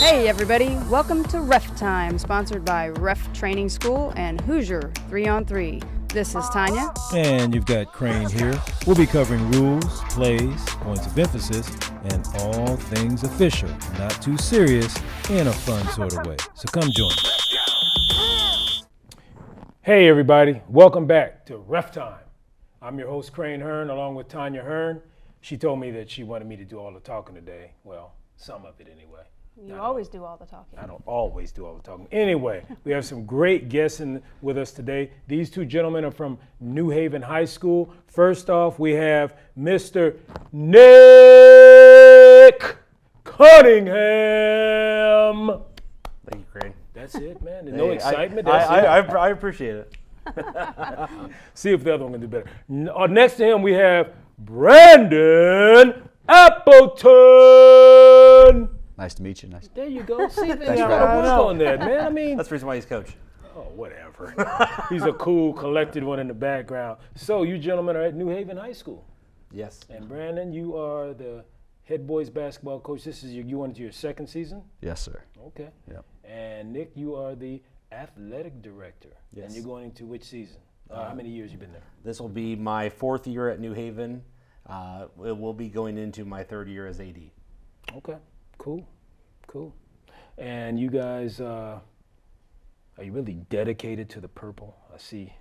Hey everybody, welcome to RefTime, sponsored by Ref Training School and HOOSIER3ON3. This is Tanya. And you've got Crane here. We'll be covering rules, plays, points of emphasis, and all things official, not too serious, in a fun sort of way. So come join us. Hey everybody, welcome back to RefTime. I'm your host Crane Hearn along with Tanya Hearn. She told me that she wanted me to do all the talking today. Well, some of it anyway. You always do all the talking. I don't always do all the talking. Anyway, we have some great guests with us today. These two gentlemen are from New Haven High School. First off, we have Mr. Nick Cunningham. Thank you, Crane. That's it, man. No excitement. I appreciate it. See if the other one can do better. Next to him, we have Brandon Appleton. Nice to meet you. There you go. See, you Thanks got for to having work me. on that, man. I mean, That's the reason why he's coach. oh, whatever. He's a cool, collected one in the background. So you gentlemen are at New Haven High School. Yes. And Brandon, you are the head boys basketball coach. This is you went into your second season? Yes, sir. Okay. Yep. And Nick, you are the athletic director. Yes. And you're going into which season? How many years you been there? This will be my fourth year at New Haven. It will be going into my third year as AD. Okay. Cool. And you guys, are you really dedicated to the purple? I see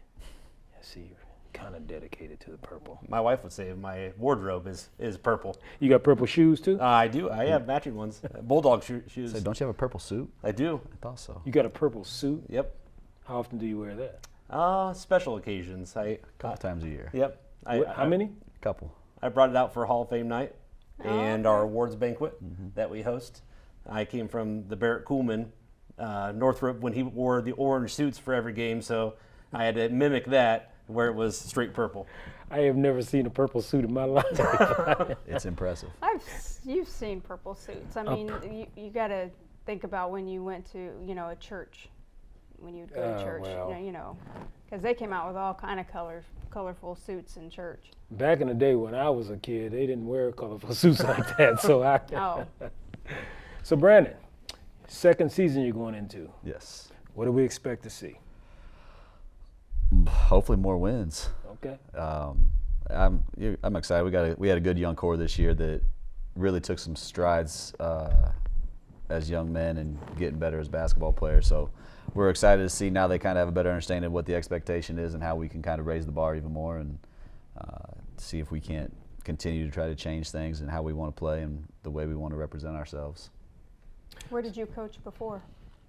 you're kind of dedicated to the purple. My wife would say my wardrobe is purple. You got purple shoes too? I do. I have matching ones. Bulldog shoes. So don't you have a purple suit? I do. I thought so. You got a purple suit? Yep. How often do you wear that? Special occasions. A couple times a year. Yep. How many? Couple. I brought it out for Hall of Fame night and our awards banquet that we host. I came from the Barrett Coolman, Northrop, when he wore the orange suits for every game, so I had to mimic that where it was straight purple. I have never seen a purple suit in my life. It's impressive. You've seen purple suits. I mean, you got to think about when you went to, a church, when you'd go to church, well. because they came out with all kind of colorful suits in church. Back in the day when I was a kid, they didn't wear colorful suits like that. So Brandon, second season you're going into. Yes. What do we expect to see? Hopefully more wins. Okay. I'm excited. We had a good young core this year that really took some strides as young men and getting better as basketball players. So we're excited to see now they kind of have a better understanding of what the expectation is and how we can kind of raise the bar even more and see if we can't continue to try to change things and how we want to play and the way we want to represent ourselves. Where did you coach before?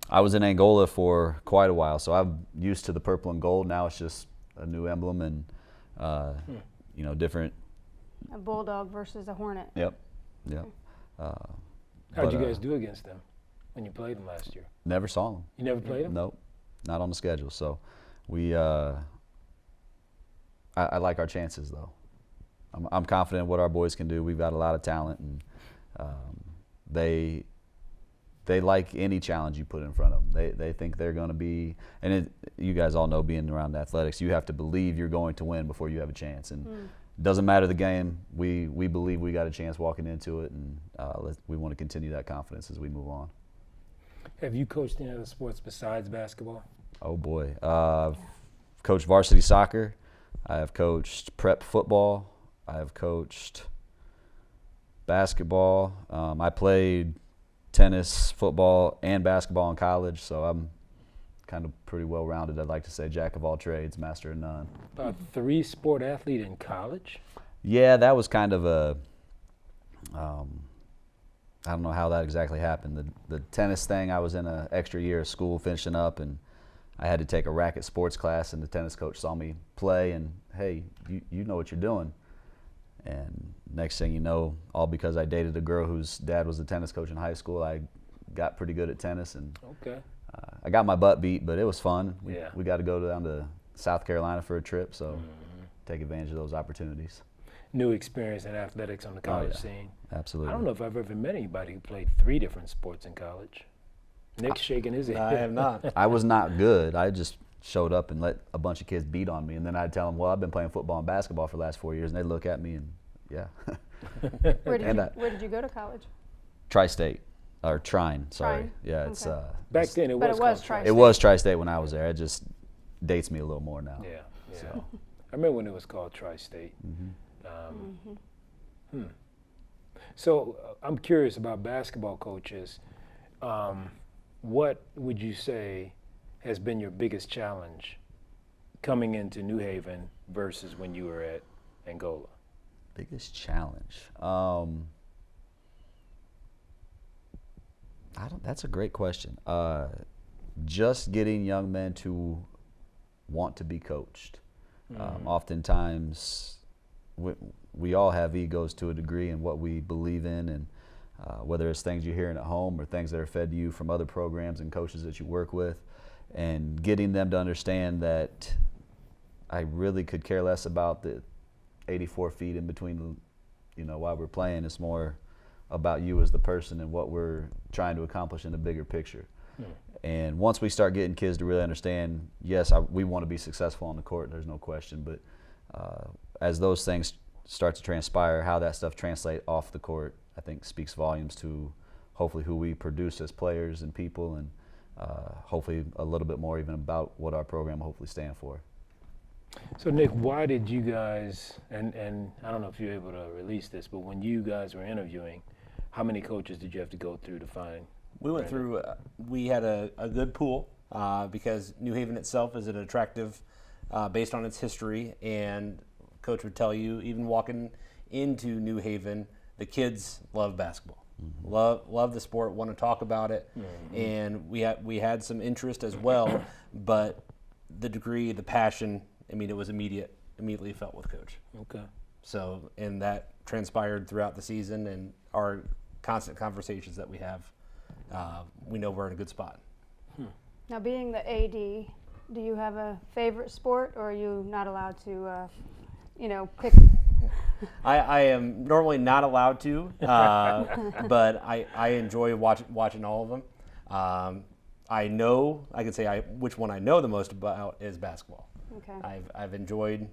I was in Angola for quite a while, so I'm used to the purple and gold. Now it's just a new emblem and different. A bulldog versus a hornet. Yep. How'd you guys do against them when you played them last year? Never saw them. You never played them? Nope, not on the schedule. So we, I like our chances though. I'm confident in what our boys can do. We've got a lot of talent, and they like any challenge you put in front of them. They think they're going to be, and you guys all know, being around athletics, you have to believe you're going to win before you have a chance. And it doesn't matter the game. We believe we got a chance walking into it, and we want to continue that confidence as we move on. Have you coached any other sports besides basketball? Oh boy, I've coached varsity soccer. I have coached prep football. I have coached basketball. I played tennis, football, and basketball in college, so I'm kind of pretty well-rounded. I'd like to say jack of all trades, master of none. A three-sport athlete in college? Yeah, that was kind of a I don't know how that exactly happened. The tennis thing, I was in an extra year of school finishing up, and I had to take a racket sports class, and the tennis coach saw me play, and hey, you know what you're doing. And next thing you know, all because I dated a girl whose dad was a tennis coach in high school, I got pretty good at tennis, and I got my butt beat, but it was fun. We got to go down to South Carolina for a trip, so take advantage of those opportunities. New experience in athletics on the college scene. Absolutely. I don't know if I've ever met anybody who played 3 different sports in college. Nick's shaking his head. I have not. I was not good. I just showed up and let a bunch of kids beat on me, and then I'd tell them, well, I've been playing football and basketball for the last 4 years, and they'd look at me and, yeah. Where did you go to college? Tri-State. or Trine, sorry. Trine? Yeah, it's Okay. Back then it But was it was called Tri-State. it was Tri-State when I was there. It just dates me a little more now. Yeah, yeah. So. I remember when it was called Tri-State. So I'm curious about basketball coaches. What would you say has been your biggest challenge coming into New Haven versus when you were at Angola? Biggest challenge. That's a great question. Just getting young men to want to be coached. Oftentimes, we all have egos to a degree in what we believe in, and whether it's things you're hearing at home or things that are fed to you from other programs and coaches that you work with, and getting them to understand that I really could care less about the 84 feet in between, while we're playing. It's more about you as the person and what we're trying to accomplish in the bigger picture. And once we start getting kids to really understand, yes, we want to be successful on the court, there's no question, but as those things start to transpire, how that stuff translates off the court, I think speaks volumes to hopefully who we produce as players and people, and hopefully a little bit more even about what our program will hopefully stand for. So Nick, why did you guys, and I don't know if you're able to release this, but when you guys were interviewing, how many coaches did you have to go through to find? We went through, we had a good pool because New Haven itself is an attractive based on its history, and Coach would tell you, even walking into New Haven, the kids love basketball, love the sport, want to talk about it, and we had some interest as well, but the degree, the passion, I mean, it was immediately felt with Coach. Okay. So, and that transpired throughout the season, and our constant conversations that we have, we know we're in a good spot. Now, being the AD, do you have a favorite sport, or are you not allowed to, pick? I am normally not allowed to, but I enjoy watching all of them. I can say which one I know the most about is basketball. Okay. I've enjoyed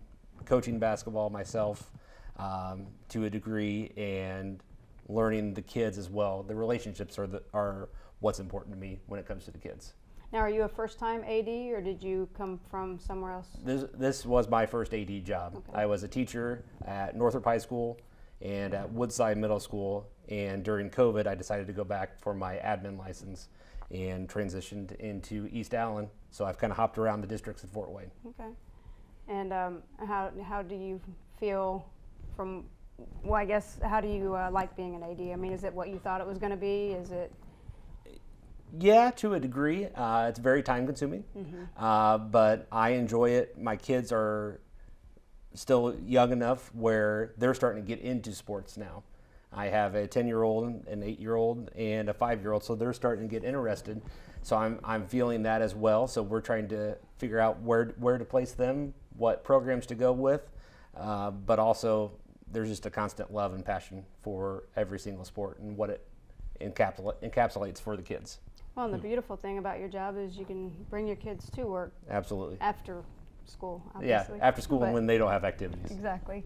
coaching basketball myself to a degree, and learning the kids as well. The relationships are what's important to me when it comes to the kids. Now, are you a first-time AD, or did you come from somewhere else? This was my first AD job. Okay. I was a teacher at Northrop High School and at Woodside Middle School, and during COVID I decided to go back for my admin license and transitioned into East Allen. So I've kind of hopped around the districts in Fort Wayne. Okay. And how do you feel from, well, I guess, how do you like being an AD? I mean, is it what you thought it was going to be? Is it? Yeah, to a degree. It's very time consuming, but I enjoy it. My kids are still young enough where they're starting to get into sports now. I have a 10-year-old, an 8-year-old, and a 5-year-old, so they're starting to get interested. So I'm feeling that as well. So we're trying to figure out where to place them, what programs to go with, but also there's just a constant love and passion for every single sport and what it encapsulates for the kids. Well, and the beautiful thing about your job is you can bring your kids to work Absolutely. after school, Yeah, obviously. after school But- when they don't have activities. Exactly.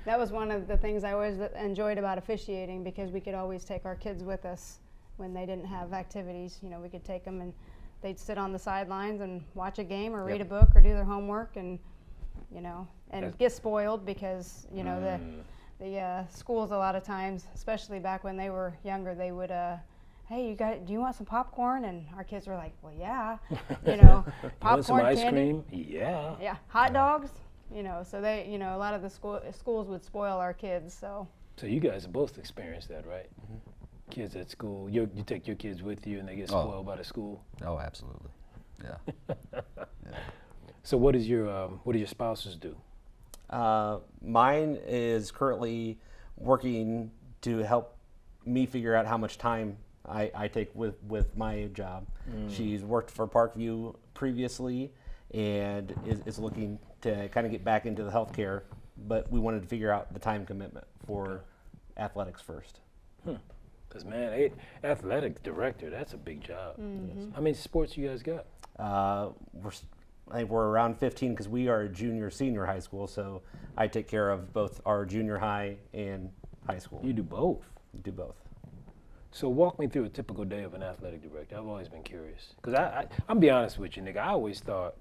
That was one of the things I always enjoyed about officiating, because we could always take our kids with us when they didn't have activities. We could take them and they'd sit on the sidelines and watch a game or read a book or do their homework, and get spoiled because the schools a lot of times, especially back when they were younger, they would hey, do you want some popcorn? And our kids were like, well, yeah, You popcorn, want some ice candy, cream? Yeah. yeah, hot dogs, so they, a lot of the schools would spoil our kids, so. So you guys have both experienced that, right? Kids at school, you take your kids with you and they get spoiled by the school. Oh, absolutely. Yeah. So what do your spouses do? Mine is currently working to help me figure out how much time I take with my job. She's worked for Parkview previously and is looking to kind of get back into the healthcare, but we wanted to figure out the time commitment for athletics first. Because, man, athletic director, that's a big job. How many sports you guys got? I think we're around 15 because we are a junior-senior high school, so I take care of both our junior high and high school. You do both. Do both. So walk me through a typical day of an athletic director. I've always been curious. Because I'm be honest with you, nigga, I always thought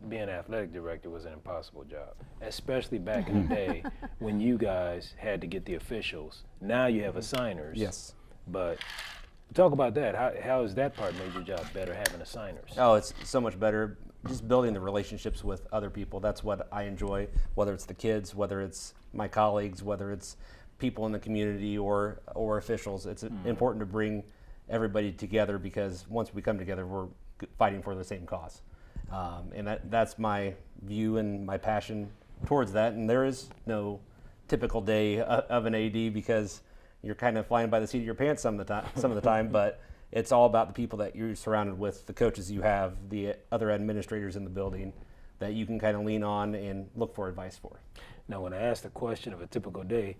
being an athletic director was an impossible job, especially back in the day when you guys had to get the officials. Now you have assigners. Yes. But talk about that. How has that part made your job better, having assigners? Oh, it's so much better. Just building the relationships with other people. That's what I enjoy, whether it's the kids, whether it's my colleagues, whether it's people in the community or officials. It's important to bring everybody together, because once we come together, we're fighting for the same cause. And that's my view and my passion towards that. And there is no typical day of an AD, because you're kind of flying by the seat of your pants some of the time, but it's all about the people that you're surrounded with, the coaches you have, the other administrators in the building that you can kind of lean on and look for advice for. Now, when I asked the question of a typical day,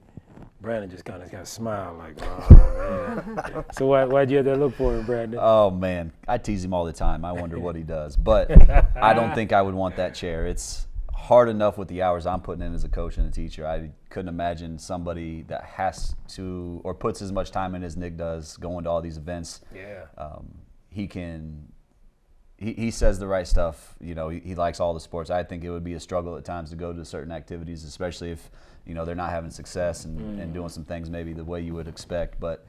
Brandon just kind of smiled like, oh, man. So why'd you have to look for it, Brandon? Oh, man. I tease him all the time. I wonder what he does. But I don't think I would want that chair. It's hard enough with the hours I'm putting in as a coach and a teacher. I couldn't imagine somebody that has to or puts as much time in as Nick does going to all these events. Yeah. He says the right stuff. You know, he likes all the sports. I think it would be a struggle at times to go to certain activities, especially if, you know, they're not having success and doing some things maybe the way you would expect. But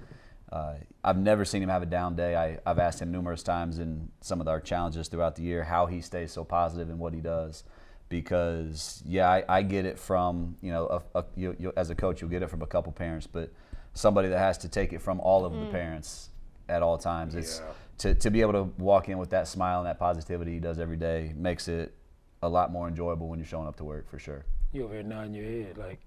I've never seen him have a down day. I've asked him numerous times in some of our challenges throughout the year how he stays so positive in what he does. Because, yeah, I get it from, you know, you, as a coach, you'll get it from a couple parents, but somebody that has to take it from all of the parents at all times. It's to be able to walk in with that smile and that positivity he does every day makes it a lot more enjoyable when you're showing up to work, for sure. You over here nodding your head like,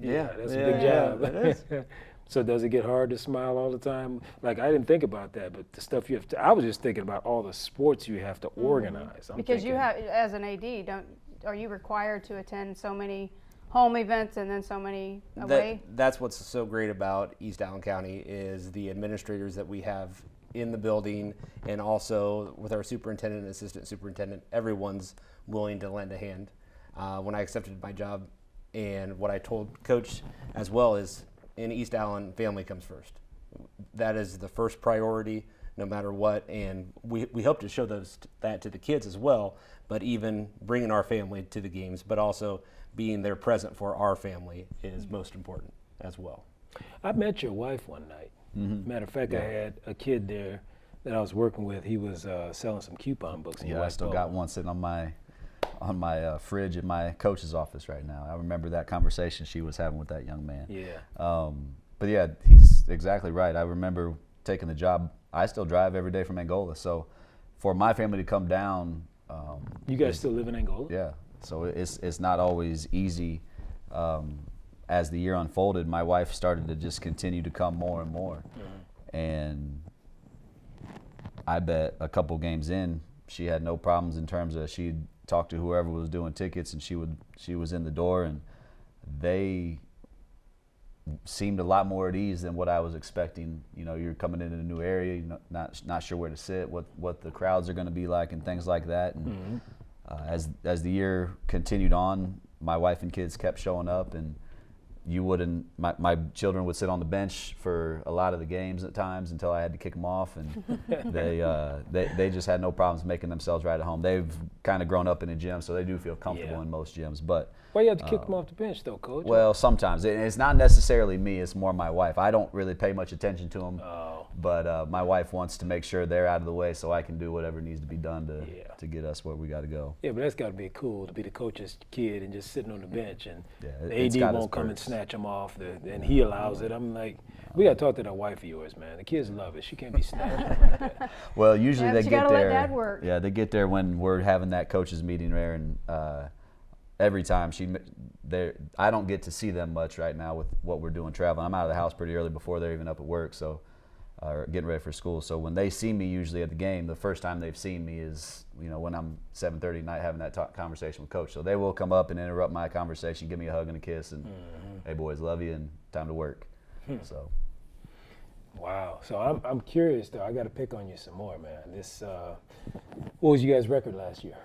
Yeah, that's a big job. It is. So does it get hard to smile all the time? Like, I didn't think about that, but the stuff you have to, I was just thinking about all the sports you have to organize. Because you have, as an AD, are you required to attend so many home events and then so many away? That's what's so great about East Allen County is the administrators that we have in the building, and also with our superintendent and assistant superintendent, everyone's willing to lend a hand. When I accepted my job, and what I told Coach as well is, in East Allen, family comes first. That is the first priority, no matter what, and we hope to show that to the kids as well, but even bringing our family to the games, but also being there present for our family is most important as well. I met your wife one night. Matter of fact, I had a kid there that I was working with. He was selling some coupon books. Yeah, I still got one sitting on my fridge in my coach's office right now. I remember that conversation she was having with that young man. Yeah. But yeah, he's exactly right. I remember taking the job. I still drive every day from Angola, so for my family to come down. You guys still live in Angola? Yeah. So it's not always easy. As the year unfolded, my wife started to just continue to come more and more. And I bet a couple games in, she had no problems in terms of she'd talk to whoever was doing tickets, and she was in the door, and they seemed a lot more at ease than what I was expecting. You know, you're coming in a new area, you're not sure where to sit, what the crowds are going to be like, and things like that. And as the year continued on, my wife and kids kept showing up, and my children would sit on the bench for a lot of the games at times until I had to kick them off, and they just had no problems making themselves right at home. They've kind of grown up in a gym, so they do feel comfortable in most gyms. But why you have to kick them off the bench, though, Coach? Well, sometimes it's not necessarily me; it's more my wife. I don't really pay much attention to them, but my wife wants to make sure they're out of the way so I can do whatever needs to be done to get us where we got to go. Yeah, but that's got to be cool to be the coach's kid and just sitting on the bench, and it's the AD won't come and snatch him off, and he allows it. I'm like, we got to talk to that wife of yours, man. The kids love it. She can't be snatched like that. Well, usually they get there. Let Dad work. Yeah, they get there when we're having that coaches meeting there, and every time I don't get to see them much right now with what we're doing traveling. I'm out of the house pretty early before they're even up at work, so or getting ready for school. So when they see me usually at the game, the first time they've seen me is, you know, when I'm 7:30 at night having that conversation with Coach. So they will come up and interrupt my conversation, give me a hug and a kiss, and hey boys, love you, and time to work. So. Wow. So I'm curious though. I got to pick on you some more, man. This what was you guys' record last year?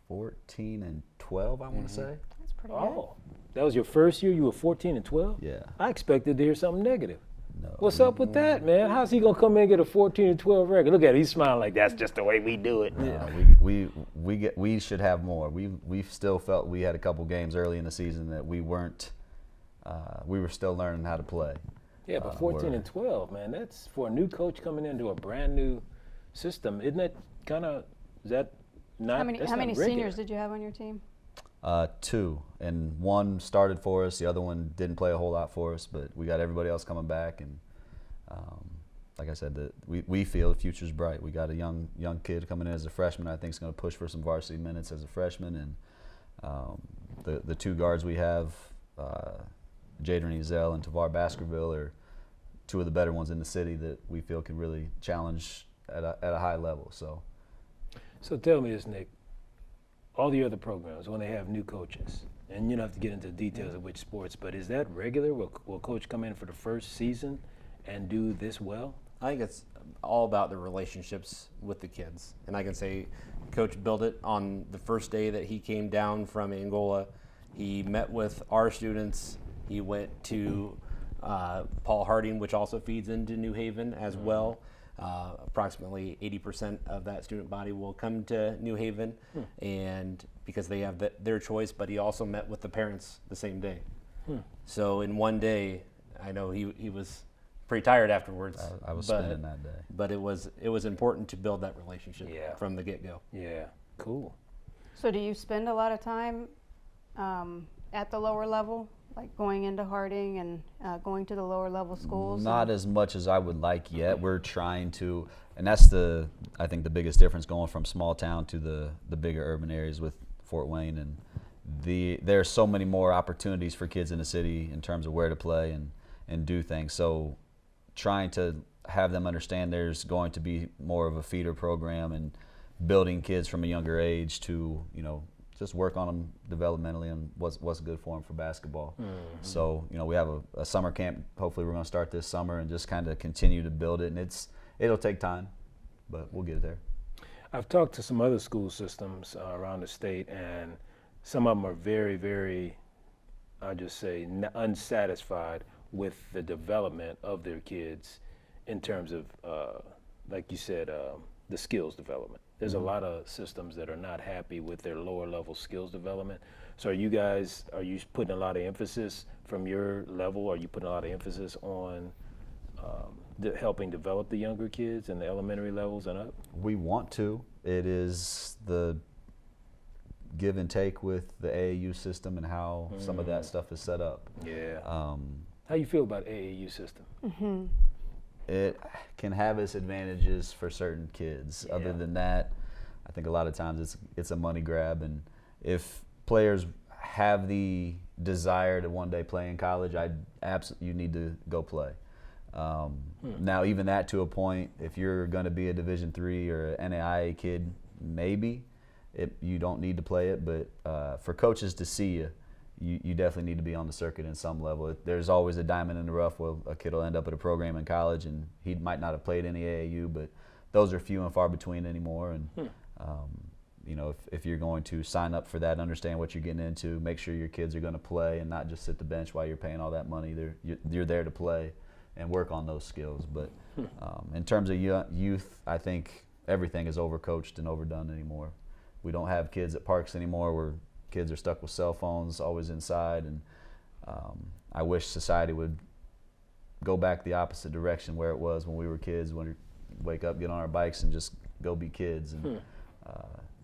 14-12, I want to say. That's pretty good. Oh, that was your first year. You were 14-12. Yeah. I expected to hear something negative. No. What's up with that, man? How's he gonna come in and get a 14-12 record? Look at him, he's smiling like that's just the way we do it. We should have more. We still felt we had a couple games early in the season that we weren't. We were still learning how to play. Yeah, but 14 and 12, man, that's for a new coach coming into a brand new system. Isn't that kind of, is that not, How many that's not regular. seniors did you have on your team? 2, and one started for us. The other one didn't play a whole lot for us, but we got everybody else coming back. And like I said, we feel the future's bright. We got a young kid coming in as a freshman. I think is going to push for some varsity minutes as a freshman. And the 2 guards we have, Jadron Ezel and Tavar Baskerville, are 2 of the better ones in the city that we feel can really challenge at a high level. So tell me this, Nick. All the other programs, when they have new coaches, and you don't have to get into the details of which sports, but is that regular? Will coach come in for the first season and do this well? I think it's all about the relationships with the kids. And I can say Coach built it on the first day that he came down from Angola. He met with our students. He went to Paul Harding, which also feeds into New Haven as well. Approximately 80% of that student body will come to New Haven, and because they have their choice, but he also met with the parents the same day. So in one day, I know he was pretty tired afterwards. I was spinning that day. But it was important to build that relationship from the get-go. Yeah, cool. So do you spend a lot of time at the lower level, like going into Harding and going to the lower level schools? Not as much as I would like yet. We're trying to, and that's I think the biggest difference going from small town to the bigger urban areas with Fort Wayne. And there's so many more opportunities for kids in the city in terms of where to play and do things. So trying to have them understand there's going to be more of a feeder program and building kids from a younger age to, just work on them developmentally and what's good for them for basketball. So, we have a summer camp. Hopefully we're going to start this summer and just kind of continue to build it. And it'll take time, but we'll get there. I've talked to some other school systems around the state, and some of them are very, very, I just say, unsatisfied with the development of their kids in terms of, like you said, the skills development. There's a lot of systems that are not happy with their lower level skills development. So are you putting a lot of emphasis from your level? Are you putting a lot of emphasis on helping develop the younger kids in the elementary levels and up? We want to. It is the give and take with the AAU system and how some of that stuff is set up. Yeah. How you feel about AAU system? Mm-hmm. It can have its advantages for certain kids. Yeah. Other than that, I think a lot of times it's a money grab. And if players have the desire to one day play in college, you need to go play. Now, even that to a point, if you're going to be a Division III or an NAIA kid, maybe you don't need to play it. But for coaches to see you definitely need to be on the circuit in some level. There's always a diamond in the rough where a kid will end up at a program in college and he might not have played any AAU, but those are few and far between anymore. And if you're going to sign up for that, understand what you're getting into, make sure your kids are going to play and not just sit the bench while you're paying all that money. You're there to play and work on those skills. But in terms of youth, I think everything is overcoached and overdone anymore. We don't have kids at parks anymore where kids are stuck with cell phones, always inside, and I wish society would go back the opposite direction where it was when we were kids, when we wake up, get on our bikes, and just go be kids. And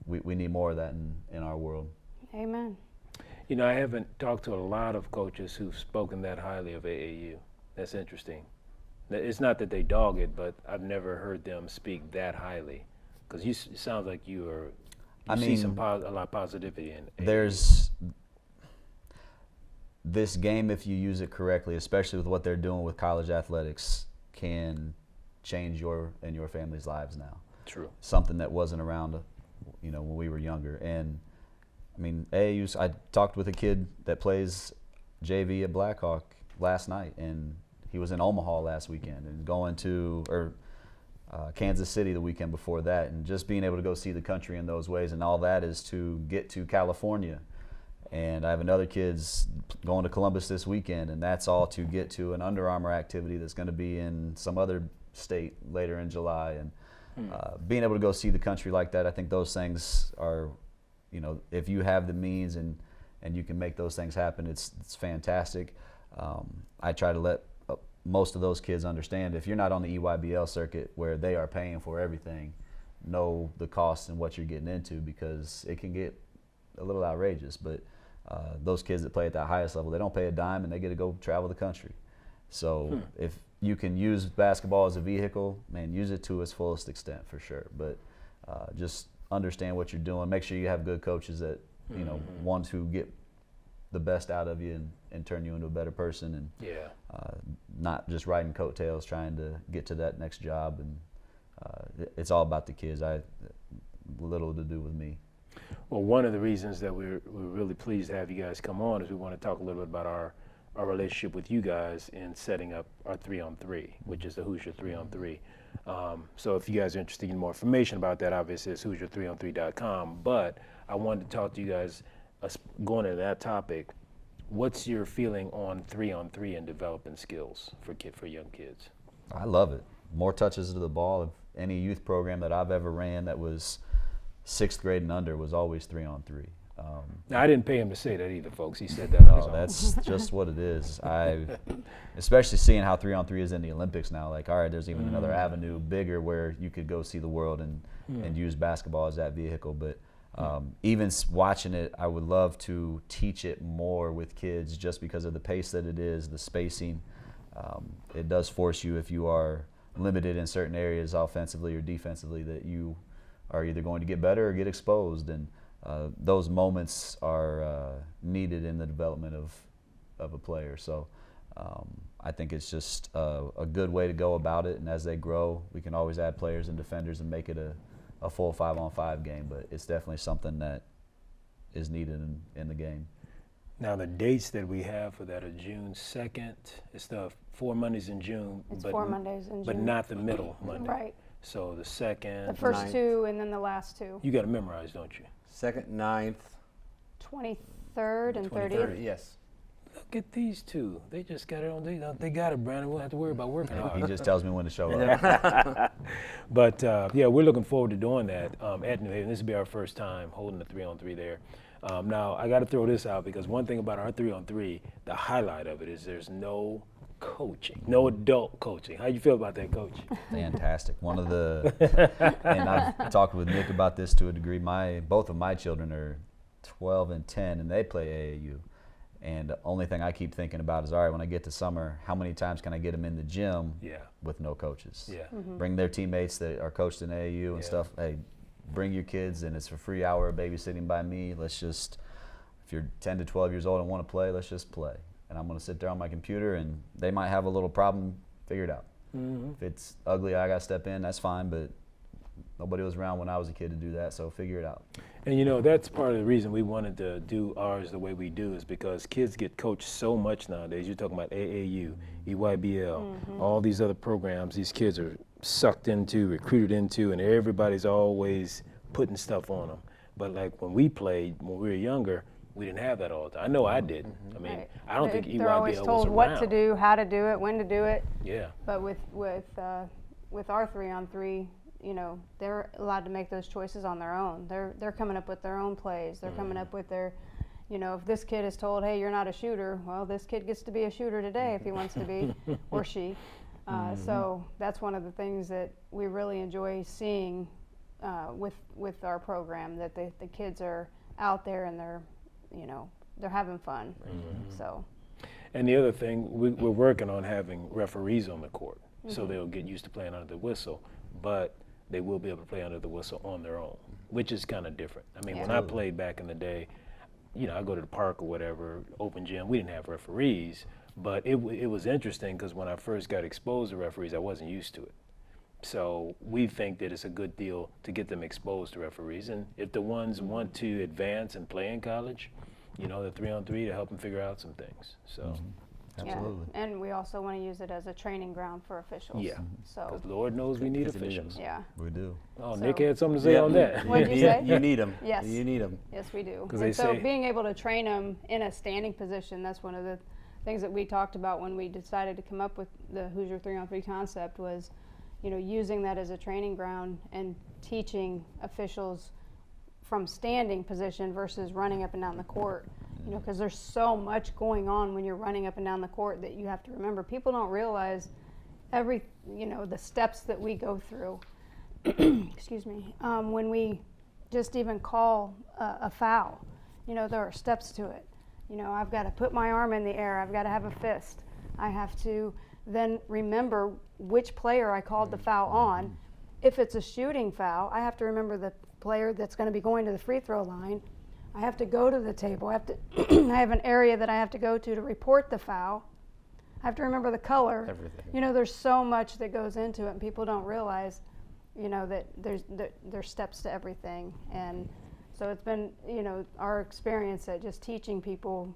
we need more of that in our world. Amen. I haven't talked to a lot of coaches who've spoken that highly of AAU. That's interesting. It's not that they dog it, but I've never heard them speak that highly. Because it sounds like you see a lot of positivity in it. There's this game, if you use it correctly, especially with what they're doing with college athletics, can change your and your family's lives now. True. Something that wasn't around, when we were younger. And AAU's. I talked with a kid that plays JV at Blackhawk last night, and he was in Omaha last weekend and going to Kansas City the weekend before that, and just being able to go see the country in those ways, and all that is to get to California And I have another kid's going to Columbus this weekend, and that's all to get to an Under Armour activity that's going to be in some other state later in July. And being able to go see the country like that, I think those things are, you know, if you have the means and you can make those things happen, it's fantastic. I try to let most of those kids understand, if you're not on the EYBL circuit where they are paying for everything, know the cost and what you're getting into, because it can get a little outrageous. But those kids that play at that highest level, they don't pay a dime and they get to go travel the country. So if you can use basketball as a vehicle, man, use it to its fullest extent for sure. But just understand what you're doing. Make sure you have good coaches that, you know, want to get the best out of you and turn you into a better person, and not just riding coattails trying to get to that next job. And it's all about the kids. Little to do with me. Well, one of the reasons that we're really pleased to have you guys come on is we want to talk a little bit about our relationship with you guys in setting up our 3-on-3, which is the Hoosier 3-on-3. So if you guys are interested in more information about that, obviously it's HOOSIER3ON3.com. But I wanted to talk to you guys, going into that topic, what's your feeling on 3-on-3 and developing skills for young kids? I love it. More touches to the ball. Of any youth program that I've ever ran that was 6th grade and under was always 3-on-3. Now, I didn't pay him to say that either, folks. He said that on his No, own. that's just what it is. Especially seeing how 3-on-3 is in the Olympics now. Like, all right, there's even another avenue bigger where you could go see the world and use basketball as that vehicle. But even watching it, I would love to teach it more with kids, just because of the pace that it is, the spacing. It does force you, if you are limited in certain areas offensively or defensively, that you are either going to get better or get exposed. And those moments are needed in the development of a player. So I think it's just a good way to go about it. And as they grow, we can always add players and defenders and make it a full 5-on-5 game. But it's definitely something that is needed in the game. Now, the dates that we have for that are June 2nd. It's the 4 Mondays in June. It's 4 Mondays in June. But not the middle Monday. Right. So the 2nd. The first 9th. 2 and then the last 2. You got to memorize, don't you? 2nd, 9th, 23rd and 30th. 30th. Yes. Look at these two. They just got it on. They got it, Brandon. We don't have to worry about working He hard. just tells me when to show up. But yeah, we're looking forward to doing that at New Haven. This will be our first time holding the 3-on-3 there. Now, I got to throw this out, because one thing about our 3-on-3, the highlight of it is there's no coaching, no adult coaching. How you feel about that, Coach? Fantastic. One of the, and I've talked with Nick about this to a degree. Both of my children are 12 and 10, and they play AAU. And the only thing I keep thinking about is, all right, when I get to summer, how many times can I get them in the gym with no coaches? Yeah. Bring their teammates that are coached in AAU and stuff. Hey, bring your kids, and it's a free hour of babysitting by me. Let's just, if you're 10 to 12 years old and want to play, let's just play. And I'm going to sit there on my computer, and they might have a little problem, figure it out. If it's ugly, I got to step in, that's fine, but nobody was around when I was a kid to do that, so figure it out. And you know, that's part of the reason we wanted to do ours the way we do, is because kids get coached so much nowadays. You're talking about AAU, EYBL, all these other programs these kids are sucked into, recruited into, and everybody's always putting stuff on them. But like when we played, when we were younger, we didn't have that all the time. I know I didn't. I mean, I don't think EYBL was around. They're always told what to do, how to do it, when to do it. Yeah. But with our 3-on-3, you know, they're allowed to make those choices on their own. They're coming up with their own plays. They're coming up with their, you know, if this kid is told, hey, you're not a shooter, well, this kid gets to be a shooter today if he wants to be, or she. So that's one of the things that we really enjoy seeing with our program, that the kids are out there and they're, you know, they're having fun. So. And the other thing, we're working on having referees on the court, so they'll get used to playing under the whistle, but they will be able to play under the whistle on their own, which is kind of different. I mean, when I played back in the day, you know, I go to the park or whatever, open gym, we didn't have referees, but it was interesting, because when I first got exposed to referees, I wasn't used to it. So we think that it's a good deal to get them exposed to referees, and if the ones want to advance and play in college, you know, the 3-on-3 to help them figure out some things. So. Absolutely. Yeah. And we also want to use it as a training ground for officials. Yeah. So, Because Lord knows we need officials. yeah. We do. Oh, So- Nick had something to say Yep. on that. What'd you say? You need them. Yes. You need them. Yes, we do. 'Cause And they so say- being able to train them in a standing position, that's one of the things that we talked about when we decided to come up with the Hoosier 3-on-3 concept was, using that as a training ground and teaching officials from standing position versus running up and down the court. Because there's so much going on when you're running up and down the court that you have to remember. People don't realize the steps that we go through. Excuse me. When we just even call a foul, there are steps to it. I've got to put my arm in the air. I've got to have a fist. I have to then remember which player I called the foul on. If it's a shooting foul, I have to remember the player that's going to be going to the free throw line. I have to go to the table. I have an area that I have to go to report the foul. I have to remember the color. Everything. There's so much that goes into it, and people don't realize, that there's steps to everything. And so it's been, our experience at just teaching people,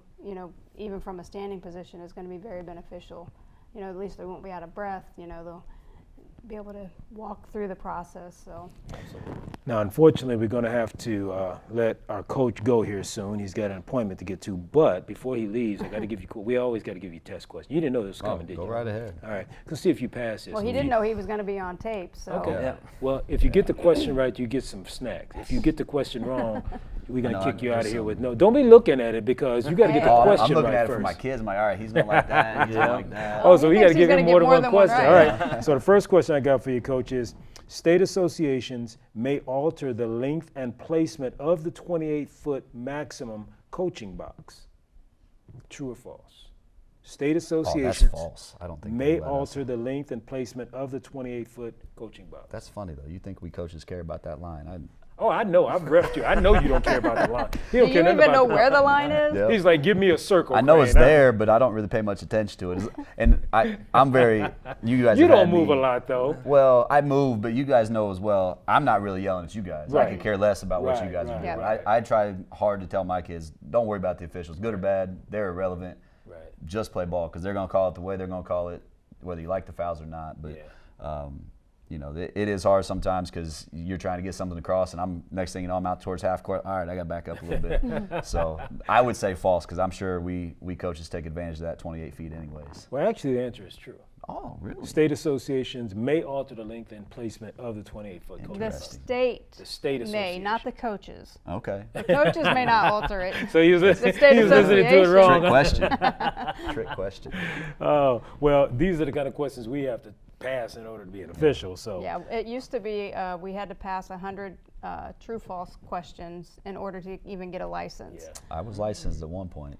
even from a standing position is going to be very beneficial. At least they won't be out of breath. They'll be able to walk through the process. So. Now, unfortunately, we're going to have to let our coach go here soon. He's got an appointment to get to. But before he leaves, I got to give you. We always got to give you test questions. You didn't know this was coming, did you? Go right ahead. All right. Let's see if you pass this. Well, he didn't know he was going to be on tape. So. Okay. Yeah. Well, if you get the question right, you get some snacks. If you get the question wrong, we're going to kick you out of here with no. Don't be looking at it because you got to get the I'm question looking right at it first. for my kids. I'm like, all right, he's going to like that. He's going to like that. Oh, so we got to thinks he's give him gonna more get than one question. right. All right. So the first question I got for you, Coach, is state associations may alter the length and placement of the 28-foot maximum coaching box. True or false? State Oh, that's associations false. I don't think may they let us. alter the length and placement of the 28-foot coaching box. That's funny, though. You think we coaches care about that line? Oh, I know. I've refed you. I know you don't care about the line. He don't Do care you nothing even about know where the line is? Yep. He's like, give me a circle. I know Crane. it's there, but I don't really pay much attention to it. And I'm very, you guys You have don't had move me- a lot, though. Well, I move, but you guys know as well, I'm not really yelling at you guys. I Right. could care less about what you Right, guys are right, doing. right. I try hard to tell my kids, don't worry about the officials, good or bad, they're irrelevant. Right. Just play ball because they're going to call it the way they're going to call it, whether you like the fouls or not. But it is hard sometimes because you're trying to get something across, and next thing you know, I'm out towards half court. All right, I got to back up a little bit. So I would say false because I'm sure we coaches take advantage of that 28 feet anyways. Well, actually, the answer is true. Oh, really? State associations may alter the length and placement of the 28-foot coaching The box. state The state may, association. not the coaches. Okay. The coaches may not alter it. So he was listening state to it association. wrong. Trick question. Trick question. Oh, well, these are the kind of questions we have to pass in order to be an official. So Yeah, it used to be we had to pass 100 true-false questions in order to even get a license. Yeah. I was licensed at one point.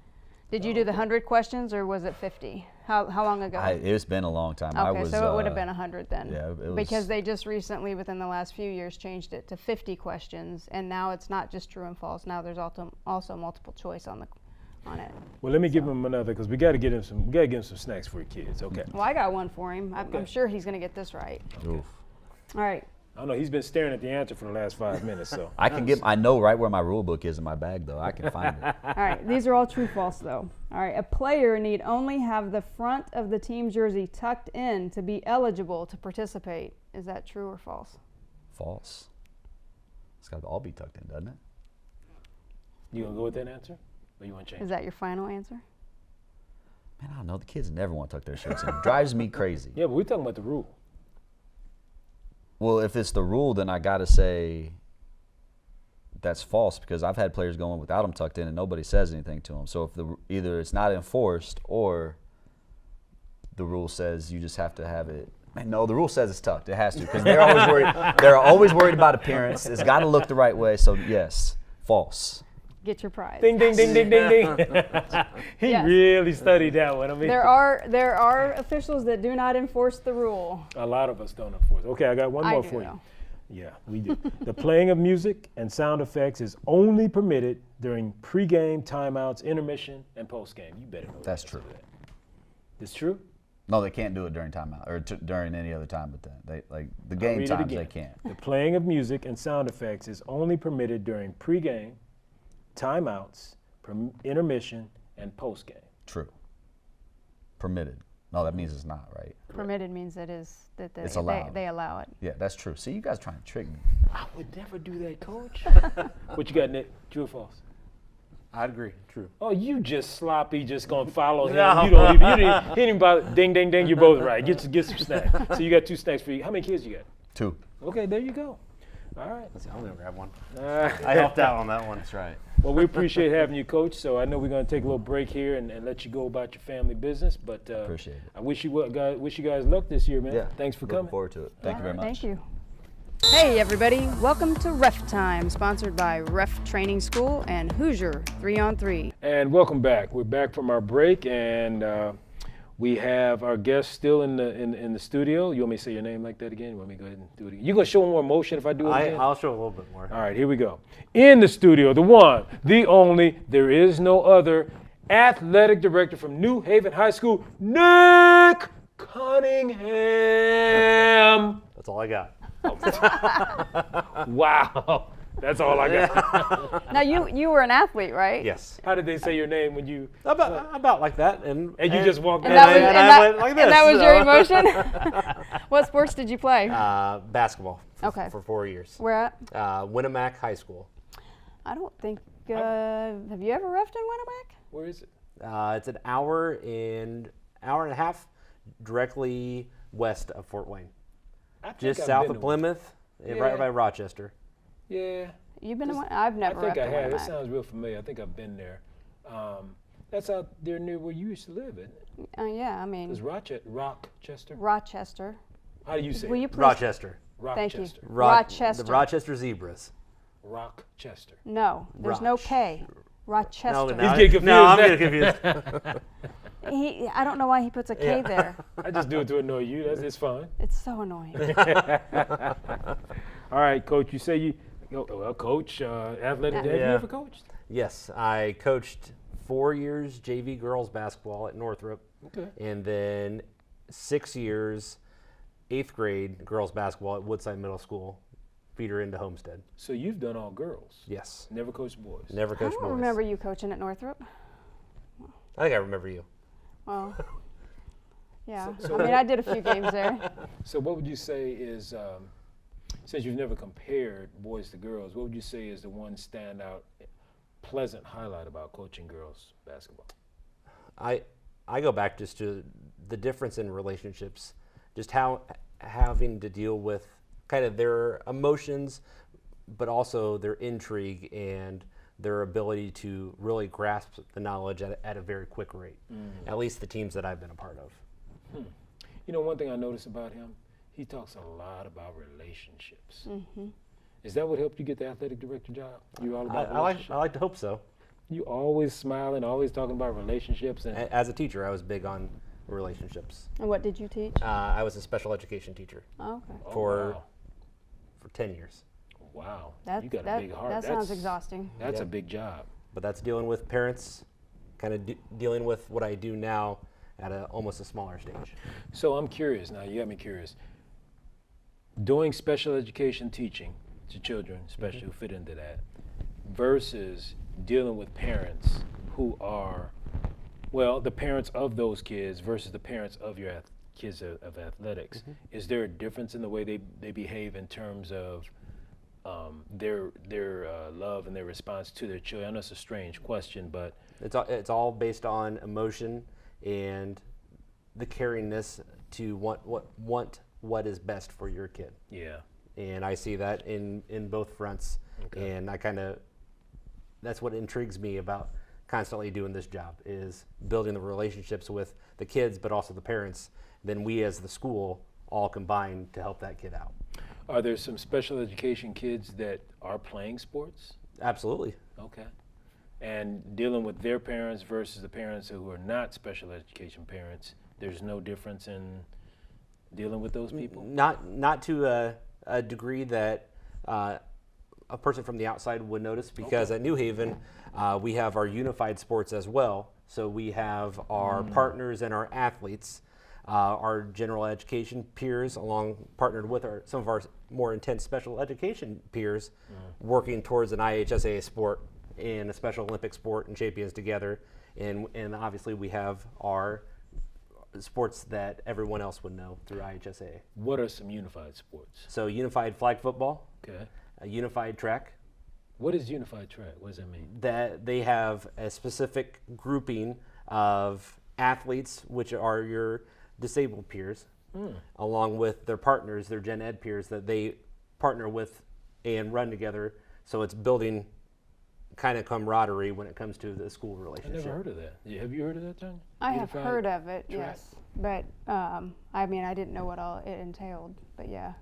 Did you do the 100 questions or was it 50? How long ago? It's been a long time. Okay, so it would have been 100 then. yeah, it was- Because they just recently, within the last few years, changed it to 50 questions, and now it's not just true and false. Now there's also multiple choice on it. Well, let me give him another because we got to get him some snacks for your kids. Okay. Well, I got one for him. I'm sure he's going to get this right. Oof. All right. I don't know. He's been staring at the answer for the last 5 minutes. So I know right where my rule book is in my bag, though. I can find it. All right, these are all true false though. All right, a player need only have the front of the team jersey tucked in to be eligible to participate. Is that true or false? False. It's got to all be tucked in, doesn't it? you gonna go with that answer, or you want to change? Is that your final answer? Man, I don't know. The kids never want to tuck their shirts in. It drives me crazy. Yeah, but we're talking about the rule. Well, if it's the rule, then I got to say that's false because I've had players going without them tucked in and nobody says anything to them. So if either it's not enforced or the rule says you just have to have it. Man, no, the rule says it's tucked. It has to because they're always worried. They're always worried about appearance. It's got to look the right way. So yes, false. Get your prize. Ding, ding, ding, ding, ding, ding. He Yes. really studied that one. I mean, There are officials that do not enforce the rule. a lot of us don't enforce. Okay, I got one I more do for you. though. Yeah, we do. The playing of music and sound effects is only permitted during pregame, timeouts, intermission, and postgame. You better know That's the true. answer to that. It's true? No, they can't do it during timeout or during any other time but that. They like the I'll game read it times they again. can't. The playing of music and sound effects is only permitted during pregame, timeouts, intermission, and postgame. True. permitted. No, that means it's not, right? Permitted means it is that It's allowed. they allow it. Yeah, that's true. See, you guys trying to trick me. I would never do that, Coach. What you got, Nick? True or false? I'd agree. True. Oh, you just sloppy, just gonna follow him. No. You don't even, he didn't even bother. Ding, ding, ding. You're both right. Get some snacks. So you got 2 snacks for you. How many kids you got? 2. Okay, there you go. All right. Let's see, I'm gonna grab one. All right. I helped out on that one. That's right. Well, we appreciate having you, Coach. So I know we're going to take a little break here and let you go about your family business. But Appreciate it. I wish you guys luck this year, man. Yeah. Thanks for Looking coming. forward to it. Thank you very much. Thank you. Hey everybody, welcome to RefTime, sponsored by Ref Training School and HOOSIER3ON3. And welcome back. We're back from our break, and we have our guest still in the studio. You want me to say your name like that again? You want me to go ahead and do it again? You gonna show more emotion if I do it again? I'll show a little bit more. All right, here we go. In the studio, the one, the only, there is no other, athletic director from New Haven High School, Nick Cunningham. That's all I got. Wow, that's all I got. Now you were an athlete, right? Yes. How did they say your name when you? About like that, and And you just walked And in. that was, I went like this, and that was your so. emotion? What sports did you play? Basketball. Okay. For 4 years. Where at? Winnemac High School. I don't think, have you ever refed in Winnemac? Where is it? It's an hour and a half directly west of Fort Wayne. I think Just I've south been of to- Plymouth, Yeah. right by Rochester. Yeah. You've been in I've never I think refed I in have. It Winnemac. sounds real familiar. I think I've been there. That's out there near where you used to live, isn't it? Yeah, I It's mean, Rochester. Rochester. How do you say Will it? you please? Rochester. Thank you. Rochester. Rochester. The Rochester Zebras. Rochester. No, there's no K. Rochester. No, He's getting confused No, I'm now. getting confused. I don't know why he puts a K there. I just do it to annoy you. It's fine. It's so annoying. All right, Coach. You say you, well, Coach, athletic. Have you Yeah. ever coached? Yes, I coached 4 years JV girls basketball at Northrop, Okay. and then 6 years 8th grade girls basketball at Woodside Middle School, feeder into Homestead. So you've done all girls. Yes, Never coached boys. never I coached don't boys. remember you coaching at Northrop. I think I remember you. Well, yeah. So- I mean, I did a few games there. So what would you say is, since you've never compared boys to girls, what would you say is the one standout, pleasant highlight about coaching girls basketball? I go back just to the difference in relationships, just how having to deal with kind of their emotions, but also their intrigue and their ability to really grasp the knowledge at a very quick rate. At least the teams that I've been a part of. You know, one thing I notice about him, he talks a lot about relationships. Is that what helped you get the athletic director job? You all about I like relationships? to hope so. You always smiling, always talking about relationships, and As a teacher, I was big on relationships. And what did you teach? I was a special education teacher Oh, okay. oh, for wow. 10 years. Wow, That, you got that, a big heart. that That's- sounds exhausting. That's Yeah. a big job. But that's dealing with parents, kind of dealing with what I do now at almost a smaller stage. So I'm curious now. You got me curious. Doing special education teaching to children, especially who fit into that, versus dealing with parents who are, well, the parents of those kids versus the parents of your kids of athletics. Is there a difference in the way they behave in terms of their love and their response to their children? I know it's a strange question, but It's all based on emotion and the caringness to want what is best for your kid. yeah. And I see that in both fronts. Okay. And that's what intrigues me about constantly doing this job, is building the relationships with the kids, but also the parents. Then we as the school all combine to help that kid out. Are there some special education kids that are playing sports? Absolutely. Okay. And dealing with their parents versus the parents who are not special education parents, there's no difference in dealing with those people? Not to a degree that a person from the outside would notice, because at New Haven we have our unified sports as well. So we have our partners and our athletes, our general education peers, partnered with some of our more intense special education peers, working towards an IHSA sport and a Special Olympic sport and champions together. And obviously we have our sports that everyone else would know through IHSA. What are some unified sports? So unified flag football, Okay. unified track, What is unified track? What does that mean? that they have a specific grouping of athletes, which are your disabled peers, along with their partners, their gen ed peers that they partner with and run together. So it's building kind of camaraderie when it comes to the school I relationship. never heard of that. Have you heard of that, Tanya? I have Unified heard of it, track? yes. But I mean, I didn't know what all it entailed. But yeah.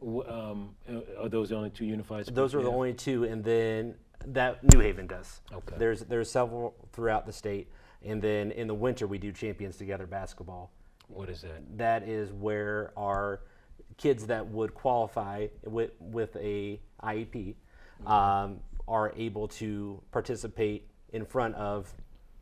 Are those the only two unified sports? Those are you the have? only two, and then that New Haven does. Okay. There's several throughout the state, and then in the winter we do Champions Together basketball. What is that? That is where our kids that would qualify with a IEP are able to participate in front of.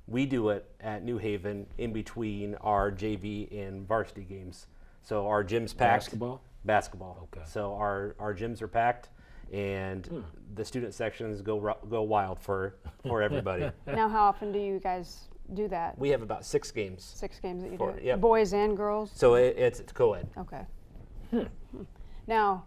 We do it at New Haven in between our JV and varsity games. So our gym's packed. Basketball. Okay. So our gyms are packed, and the student sections go wild for everybody. Now, how often do you guys do that? We have about 6 games. 6 games that you For- do? yep. Boys and girls? So it's co-ed. Okay. Now,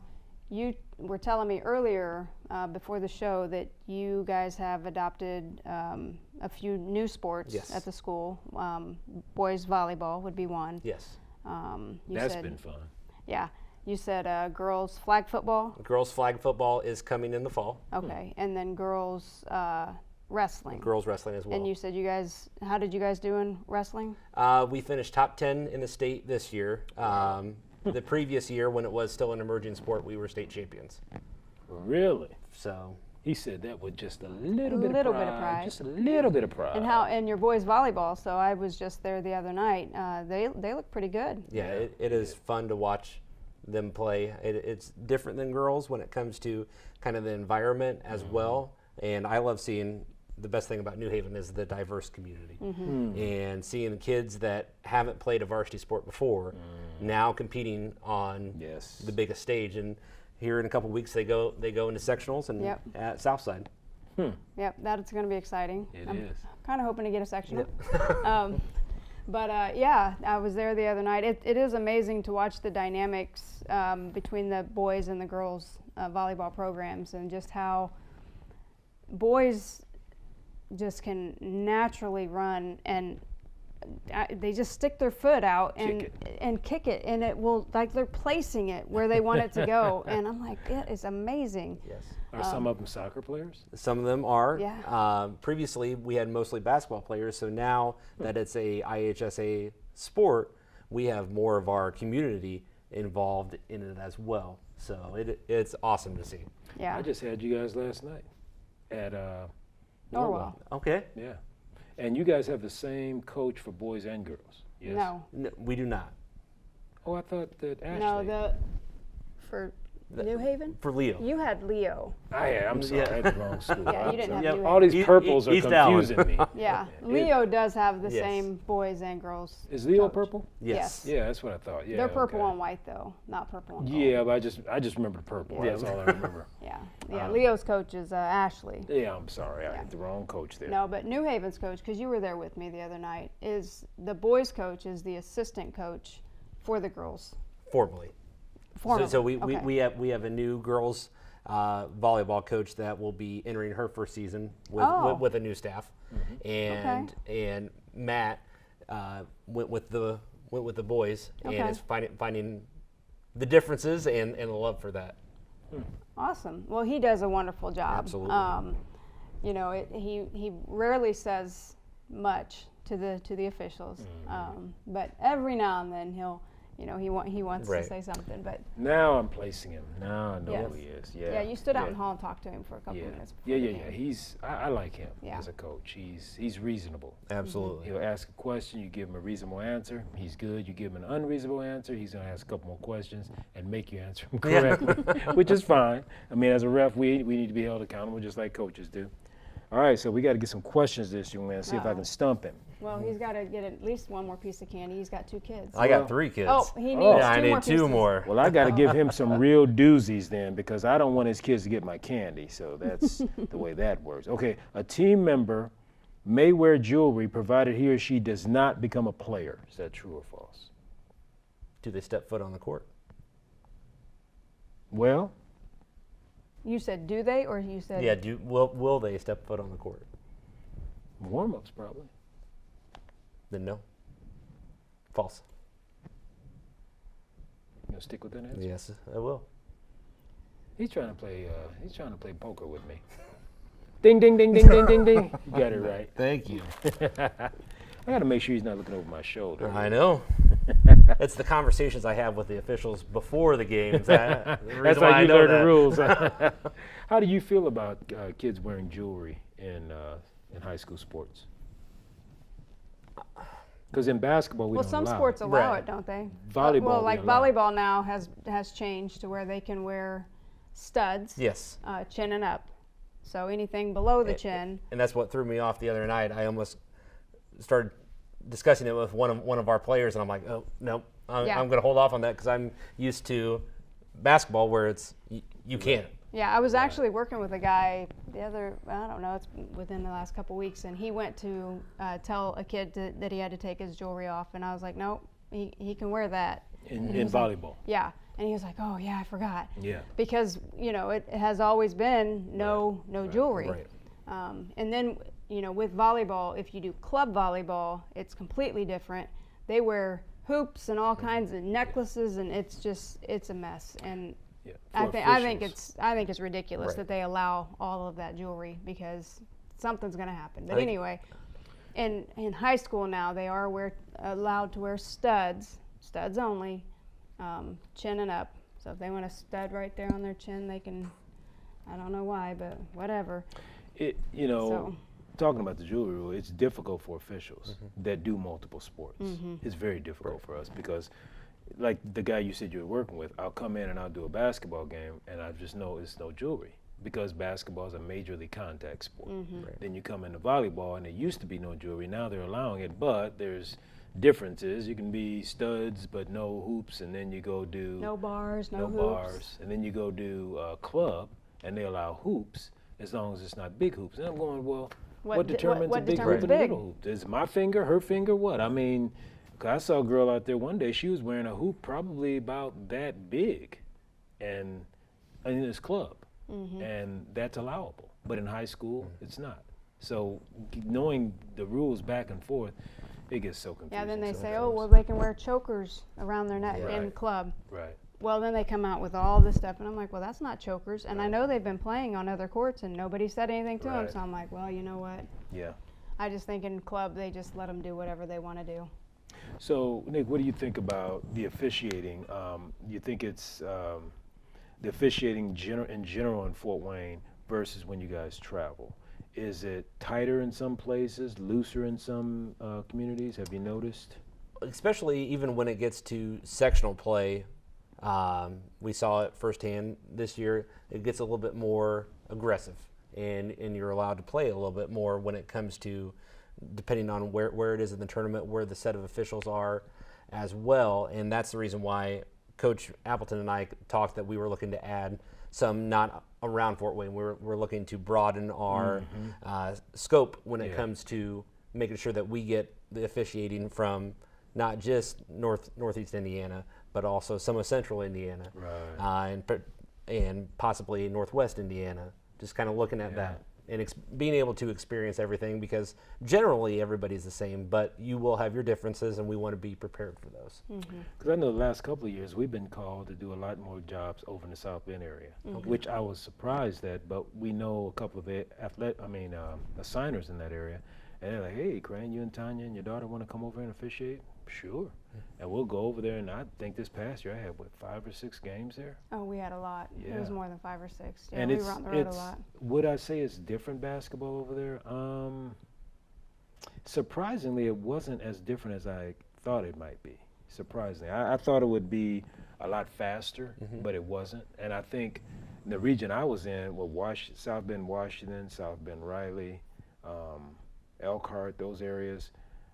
you were telling me earlier before the show that you guys have adopted a few new sports Yes. at the school. Boys volleyball would be one. Yes. That's been fun. Yeah. You said girls flag football. Girls flag football is coming in the fall. Okay. And then girls wrestling. Girls wrestling as well. And you said how did you guys do in wrestling? We finished top 10 in the state this year. The previous year, when it was still an emerging sport, we were state champions. Really? So He said that with just a little bit little of bit of pride. pride. Just a little bit of pride. And your boys volleyball. So I was just there the other night. They look pretty good. yeah, it is fun to watch them play. It's different than girls when it comes to kind of the environment as well. And I love seeing. The best thing about New Haven is the diverse community, and seeing the kids that haven't played a varsity sport before now competing on Yes. the biggest stage. And here in a couple weeks they go into sectionals and Yep. at Southside. Yep, that's going to be exciting. It I'm is. kind of hoping to get a sectional. But yeah, I was there the other night. It is amazing to watch the dynamics between the boys and the girls volleyball programs, and just how boys just can naturally run, and they just stick their foot out and kick it, and it will, like, they're placing it where they want it to go. And I'm like, it is amazing. Yes. Are some of them soccer players? Some of them are. Yeah. Previously, we had mostly basketball players, so now that it's a IHSA sport, we have more of our community involved in it as well. So it's awesome to see. Yeah. I just had you guys last night at Norwell. Okay. Yeah. And you guys have the same coach for boys and girls? Yes? No. No, we do not. Oh, I thought that Ashley. No, for New Haven? For Leo. You had Leo. I'm sorry, I had the wrong school. Yeah, I'm you didn't sorry. have New All these Haven. purples are East Allen. confusing me. Yeah. Leo does have the Yes. same boys and girls. Is Leo coach. purple? Yes. Yeah, that's what I thought. Yeah, They're purple okay. and white though, not purple and gold. Yeah, but I just remember the purple. Yeah. That's all I remember. Yeah. Leo's coach is Ashley. Yeah, I'm sorry. I Yeah. had the wrong coach there. No, but New Haven's coach, because you were there with me the other night, is the boys' coach is the assistant coach for the girls. Formally. Formally. So we Okay. we have a new girls volleyball coach that will be entering her first season with Oh. with a new staff, and Matt went with the boys Okay. and is finding the differences and the love for that. Awesome. Well, he does a wonderful job. Absolutely. You know, he rarely says much to the officials, but every now and then he wants Right. to say something. But Now I'm placing him. Now I know Yes. who he is. Yeah. yeah, you stood out yeah. in the hall and talked to him for a couple Yeah. minutes. Yeah, before yeah, the yeah. game. I like him Yeah. as a coach. He's reasonable. Absolutely. He'll ask a question, you give him a reasonable answer. He's good. You give him an unreasonable answer, he's gonna ask a couple more questions and make you answer them correctly, which is fine. I mean, as a ref, we need to be held accountable just like coaches do. All right, so we got to get some questions this young man. See if I can stump him. Well, he's got to get at least one more piece of candy. He's got 2 kids. I got 3 kids. Oh, he needs yeah, I 2 need more 2 pieces. more. Well, I got to give him some real doozies then, because I don't want his kids to get my candy. So that's the way that works. Okay, a team member may wear jewelry provided he or she does not become a player. Is that true or false? Do they step foot on the court? Well, You said do they, or you said? Yeah. Will they step foot on the court? warm-ups probably. Then no. False. You gonna stick with that answer? Yes, I will. He's trying to play. He's trying to play poker with me. Ding, ding, ding, ding, ding, ding, ding. You got it right. Thank you. I got to make sure he's not looking over my shoulder. I know. It's the conversations I have with the officials before the games. That's That's how you learn the rules. How do you feel about kids wearing jewelry in high school sports? Because in basketball, we Well, don't some allow sports it. allow Right. it, don't they? Volleyball, Well, we like allow it. volleyball now has changed to where they can wear studs, Yes. chin and up. So anything below the chin. And that's what threw me off the other night. I almost started discussing it with one of our players, and I'm like, oh, no, I'm going to hold off on that because I'm used to basketball where it's you can't. Yeah, I was actually working with a guy I don't know, it's within the last couple weeks, and he went to tell a kid that he had to take his jewelry off, and I was like, no, he can wear that. In he was like, volleyball. Yeah, and he was like, oh yeah, I forgot. Yeah. Because it has always been no jewelry. Right. And then with volleyball, if you do club volleyball, it's completely different. They wear hoops and all kinds of necklaces, and it's a mess. And Yeah. I For think officials. it's ridiculous Right. that they allow all of that jewelry because something's going to happen. But I think- anyway, in high school now they are allowed to wear studs only, chin and up. So if they want a stud right there on their chin, they can. I don't know why, but whatever. So. Talking about the jewelry rule, it's difficult for officials that do multiple sports. It's very difficult for us because, like the guy you said you were working with, I'll come in and I'll do a basketball game and I just know it's no jewelry because basketball is a majorly contact sport. Right. Then you come into volleyball and there used to be no jewelry. Now they're allowing it, but there's differences. You can be studs but no hoops, and then you go do No bars, no hoops. bars, and then you go do club and they allow hoops as long as it's not big hoops. And I'm going, well, what determines a big hoop and a little hoop? Is my finger, her finger, what? I mean, 'cause I saw a girl out there one day, she was wearing a hoop probably about that big and in this club. And that's allowable. But in high school, it's not. So knowing the rules back and forth, it gets so confusing. Yeah, then they say, sometimes. oh, well, they can wear chokers around their neck in Right. club. Right. Well, then they come out with all this stuff, and I'm like, well, that's not chokers. And I know they've been playing on other courts, and nobody said anything to them. Right. So I'm like, well, you know what? Yeah. I just think in club, they just let them do whatever they want to do. So, Nick, what do you think about the officiating? You think it's the officiating in general in Fort Wayne versus when you guys travel? Is it tighter in some places, looser in some communities? Have you noticed? Especially even when it gets to sectional play, we saw it firsthand this year. It gets a little bit more aggressive, and you're allowed to play a little bit more when it comes to, depending on where it is in the tournament, where the set of officials are as well. And that's the reason why Coach Appleton and I talked that we were looking to add some not around Fort Wayne. We're looking to broaden our scope when it comes to making sure that we get the officiating from not just northeast Indiana, but also some of central Indiana, and possibly northwest Indiana. Just kind of looking at that and being able to experience everything, because generally everybody's the same, but you will have your differences, and we want to be prepared for those. Because I know the last couple of years we've been called to do a lot more jobs over in the South Bend area, which I was surprised at. But we know a couple of assigners in that area, and they're like, "Hey, Crane, you and Tanya and your daughter want to come over and officiate?" Sure. And we'll go over there, and I think this past year I had, 5 or 6 games there? Oh, we had a lot. It was Yeah. more than 5 or 6. Yeah, And we were on the road a lot. would I say it's different basketball over there? Surprisingly, it wasn't as different as I thought it might be. Surprisingly. I thought it would be a lot faster, but it wasn't. And I think the region I was in, South Bend, Washington, South Bend, Riley, Elkhart, those areas,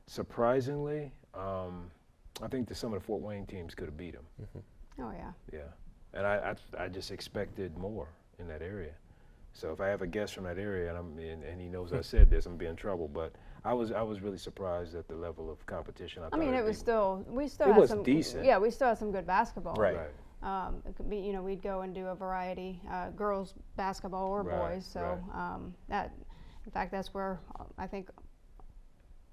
surprisingly, I think that some of the Fort Wayne teams could have beat them. Oh, yeah. Yeah, and I just expected more in that area. So if I have a guest from that area and he knows I said this, I'm gonna be in trouble. But I was really surprised at the level of competition. I mean, it was we still It had was some decent. Yeah, we still had some good basketball. Right. It could be, we'd go and do a variety, girls basketball or Right, boys. So in fact, that's where I think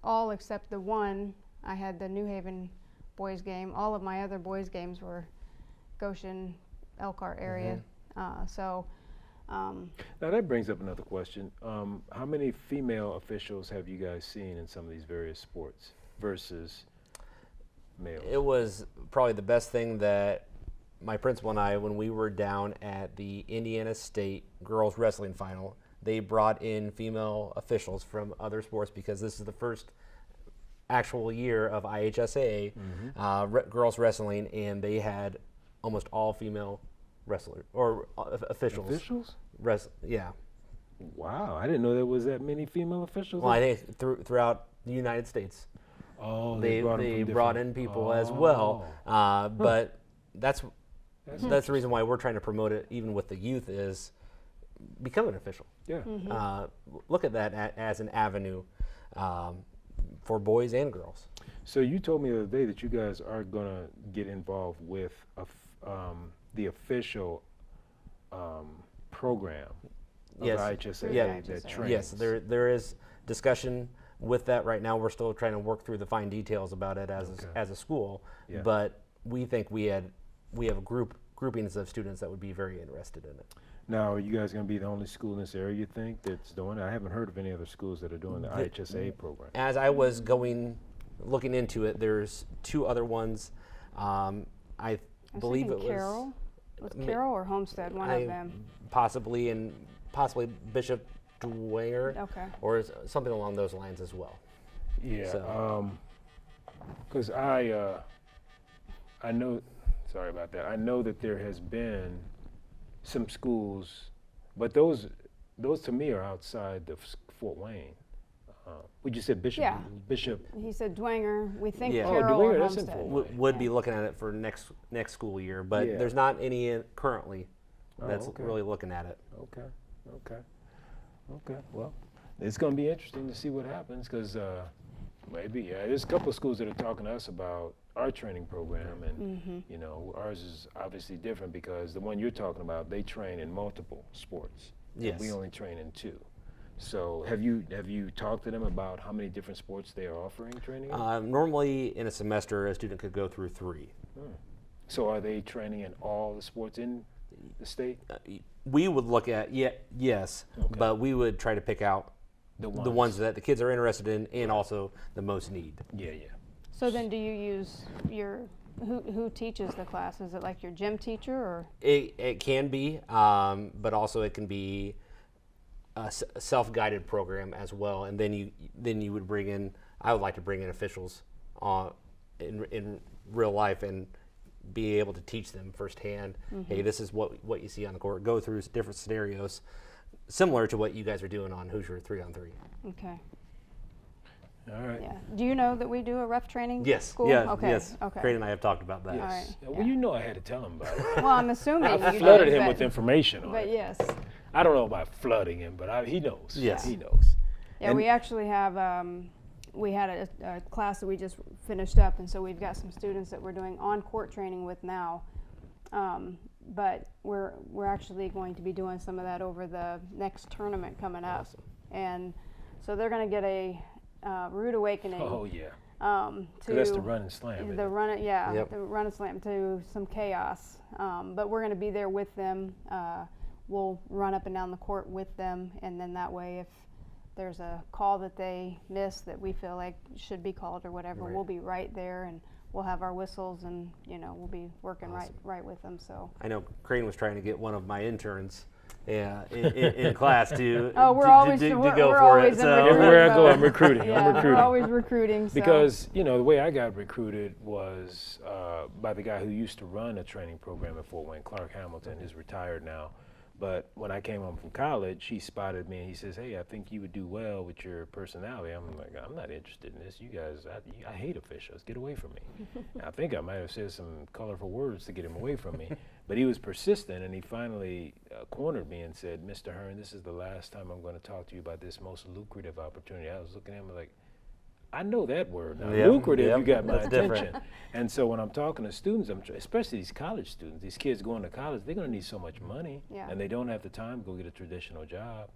all except the one, I had the New Haven boys game. All of my other boys games were Goshen, Elkhart area. Now that brings up another question. How many female officials have you guys seen in some of these various sports versus males? It was probably the best thing that my principal and I, when we were down at the Indiana State girls wrestling final, they brought in female officials from other sports because this is the first actual year of IHSA girls wrestling, and they had almost all female wrestlers or officials. Officials? Yeah. Wow, I didn't know there was that many female officials. Well, I think throughout the United States. Oh, They brought in people as well, but that's the reason why we're trying to promote it, even with the youth, is become an official. Yeah. Look at that as an avenue for boys and girls. So you told me the other day that you guys are gonna get involved with the official program of Yes. IHSA Yeah. that trains. Yes, there is discussion with that right now. We're still trying to work through the fine details about it as a school, Yeah. but we think we have groupings of students that would be very interested in it. Now, are you guys going to be the only school in this area, you think, that's doing it? I haven't heard of any other schools that are doing the IHSA program. As I was looking into it, there's two other ones. I believe it was Carroll. Was Carroll or Homestead, one of them. possibly Bishop Dwyer, Okay. or something along those lines as well. Yeah, because I know, sorry about that. I know that there has been some schools, but those to me are outside of Fort Wayne. Would you say Bishop? Yeah. Bishop. He said Dwenger. We think Yeah. Oh, Carroll or Dwenger, that's in Homestead. Fort Wayne. Would be looking at it for next school year, but Yeah. there's not any currently Oh, that's okay. really looking at it. Okay. Well, it's going to be interesting to see what happens because there's a couple of schools that are talking to us about our training program, and ours is obviously different because the one you're talking about, they train in multiple sports. Yes. And we only train in 2. So have you talked to them about how many different sports they are offering training in? Normally in a semester, a student could go through 3. So are they training in all the sports in the state? We would look at yes, Okay. but we would try to pick out The the ones that the kids are interested in and also the most need. Yeah. So then do you use who teaches the class? Is it like your gym teacher or? It can be, but also it can be a self-guided program as well. And then you would bring in. I would like to bring in officials in real life and be able to teach them firsthand. Hey, this is what you see on the court. Go through different scenarios, similar to what you guys are doing on Hoosier 3-on-3. Okay. All right. Yeah. Do you know that we do a ref training Yes. school? Yeah. Okay. Yes. Okay. Crane and I have talked about that. Yes. All right, Well, yeah. you know I had to tell him about it. Well, I'm assuming I you flooded did, him but, with information on But it. yes. I don't know about flooding him, but he knows. Yes. He knows. Yeah, And- we actually have, we had a class that we just finished up, and so we've got some students that we're doing on-court training with now. But we're actually going to be doing some of that over the next tournament coming up. Awesome. And so they're going to get a rude awakening. Oh, yeah. To That's the run and slam. isn't the it? run it, yeah, Yep. the run and slam to some chaos. But we're going to be there with them. We'll run up and down the court with them, and then that way, if there's a call that they miss that we feel like should be called or whatever, Right. we'll be right there, and we'll have our whistles, and we'll be working Awesome. right with them. So. I know Crane was trying to get one of my interns in class to Oh, we're to, always to, to we're, go we're for always it. in So recruiting Everywhere I go, mode. I'm recruiting. Yeah, I'm we're recruiting. always recruiting. So. Because, the way I got recruited was by the guy who used to run a training program at Fort Wayne, Clark Hamilton. He's retired now. But when I came home from college, he spotted me and he says, "Hey, I think you would do well with your personality." I'm like, "I'm not interested in this. You guys, I hate officials. Get away from me." I think I might have said some colorful words to get him away from me. But he was persistent, and he finally cornered me and said, "Mr. Hearn, this is the last time I'm going to talk to you about this most lucrative opportunity." I was looking at him like, I know that word now. Yep, Lucrative, yep, you got my that's attention. different. And so when I'm talking to students, especially these college students, these kids going to college, they're going to need so much money, Yeah. and they don't have the time to go get a traditional job.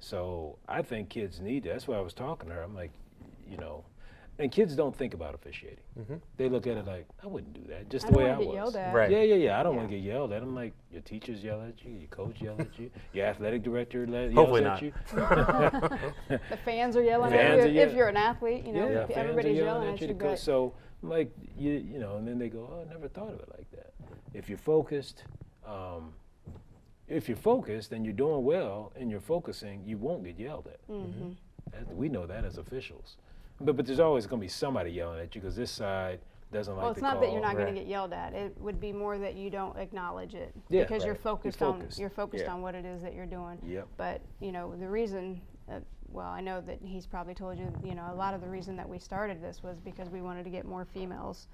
So I think kids need that. That's why I was talking to her. I'm like, and kids don't think about officiating. They look at it like, I wouldn't do that, just the way I was. Get yelled at. Right. Yeah. I don't want Yeah. to get yelled at. I'm like, your teachers yell at you, your coach yell at you, your athletic director yells Hopefully at not. you. The fans are yelling Fans at are you. yelling. If you're an athlete, Yeah, fans are everybody's yelling at the you. coach. But So, like, and then they go, "Oh, I never thought of it like that." If you're focused, and you're doing well and you're focusing, you won't get yelled at. We know that as officials. But there's always going to be somebody yelling at you because this side doesn't like well, it's the not call. that you're not going Right. to get yelled at. It would be more that you don't acknowledge it Yeah, because you're right. focused, You're focused. Yeah. on what it is that you're doing. Yep. But the reason, I know that he's probably told you, a lot of the reason that we started this was because we wanted to get more females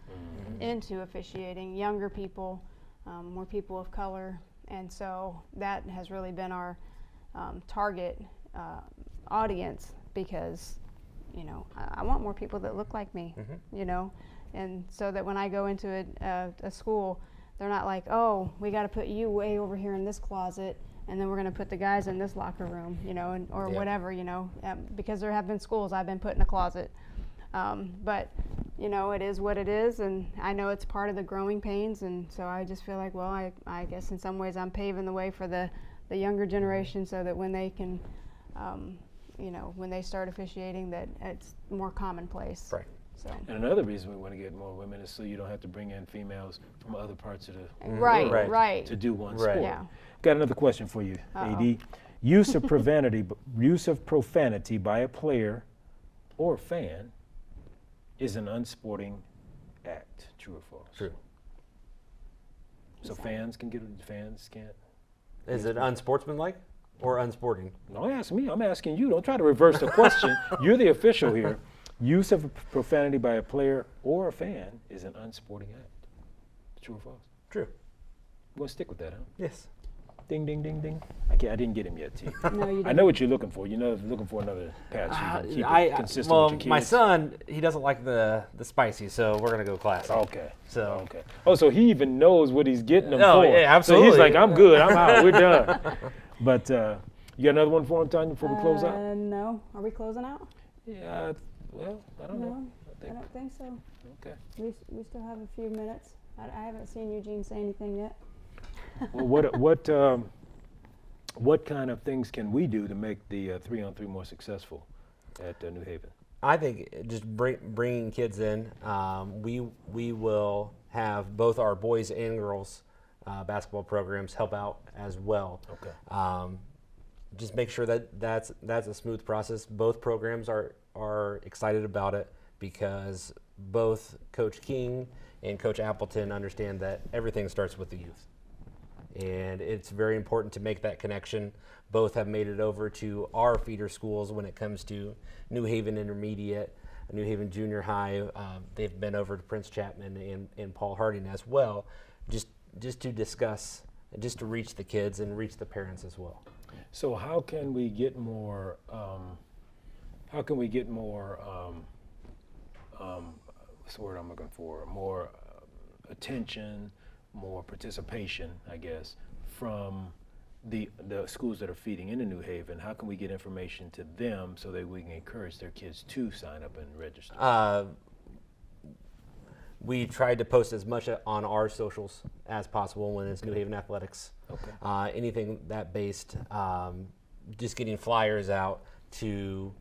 into officiating, younger people, more people of color, and so that has really been our target audience because, I want more people that look like me, and so that when I go into a school, they're not like, oh, we got to put you way over here in this closet, and then we're going to put the guys in this locker room, or Yeah. whatever, because there have been schools I've been put in a closet. But, it is what it is, and I know it's part of the growing pains, and so I just feel like, well, I guess in some ways I'm paving the way for the younger generation so that when they can, when they start officiating, that it's more commonplace. Right. So. And another reason we want to get more women is so you don't have to bring in females from other parts of the Right, Right. right. to do one Right. sport. Yeah. Got another question for you, AD. Use of profanity by a player or fan is an unsporting act. True or false? True. So fans can't. Is it unsportsmanlike or unsporting? Don't ask me. I'm asking you. Don't try to reverse the question. You're the official here. Use of profanity by a player or a fan is an unsporting act. True or false? True. We're gonna stick with that, huh? Yes. Ding, ding, ding, ding. I didn't get him yet, T. No, you I know what you're looking for. You're not looking for another patch. You can keep it consistent well, with your kids. my son, he doesn't like the spicy, so we're gonna go classic. Okay. So Okay. Oh, so he even knows what he's getting them Oh, for. yeah, So he's absolutely. like, I'm good. I'm out. We're done. But you got another one for him, Tanya, before we close out? No. Are we closing out? Yeah. Well, I don't know. No, I I think. don't think so. Okay. We still have a few minutes. I haven't seen Eugene say anything yet. Well, what kind of things can we do to make the 3-on-3 more successful at New Haven? I think just bringing kids in, we will have both our boys and girls basketball programs help out as well. Okay. Just make sure that that's a smooth process. Both programs are excited about it because both Coach King and Coach Appleton understand that everything starts with the youth. And it's very important to make that connection. Both have made it over to our feeder schools when it comes to New Haven Intermediate, New Haven Junior High. They've been over to Prince Chapman and Paul Harding as well, just to discuss, just to reach the kids and reach the parents as well. So how can we get more? What's the word I'm looking for? More attention, more participation, I guess, from the schools that are feeding into New Haven. How can we get information to them so that we can encourage their kids to sign up and register? We tried to post as much on our socials as possible when it's New Haven Athletics. Okay. Anything that based, just getting flyers out to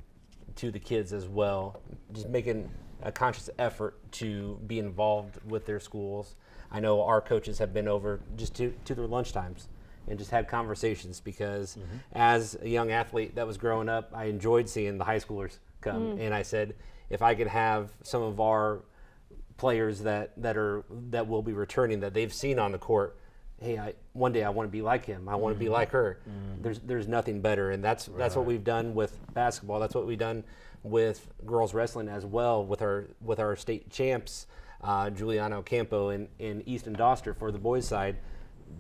the kids as well, just making a conscious effort to be involved with their schools. I know our coaches have been over just to their lunchtimes and just had conversations because as a young athlete that was growing up, I enjoyed seeing the high schoolers come. And I said, if I could have some of our players that will be returning that they've seen on the court hey, one day I want to be like him. I want to be like her. There's nothing better, and that's what we've done with basketball. That's what we've done with girls wrestling as well, with our state champs, Juliana Ocampo and Easton Doster for the boys' side,